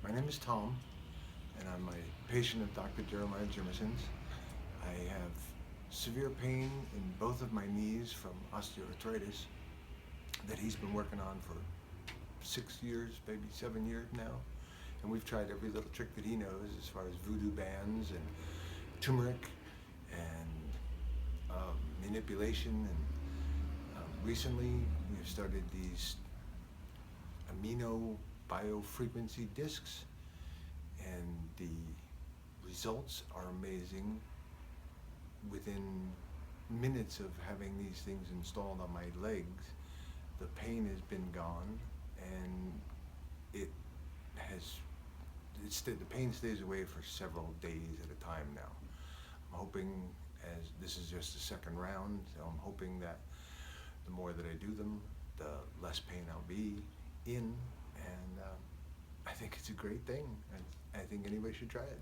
My name is Tom, and I'm a patient of Dr. Jeremiah Jimerson's. I have severe pain in both of my knees from osteoarthritis that he's been working on for 6 years, maybe 7 years now. And we've tried every little trick that he knows as far as voodoo bands and turmeric and manipulation. And recently we've started these amino biofrequency discs, and the results are amazing. Within minutes of having these things installed on my legs, the pain has been gone, and it has the pain stays away for several days at a time now. I'm hoping, as this is just the second round, so I'm hoping that the more that I do them, the less pain I'll be in, and I think it's a great thing. I think anybody should try it.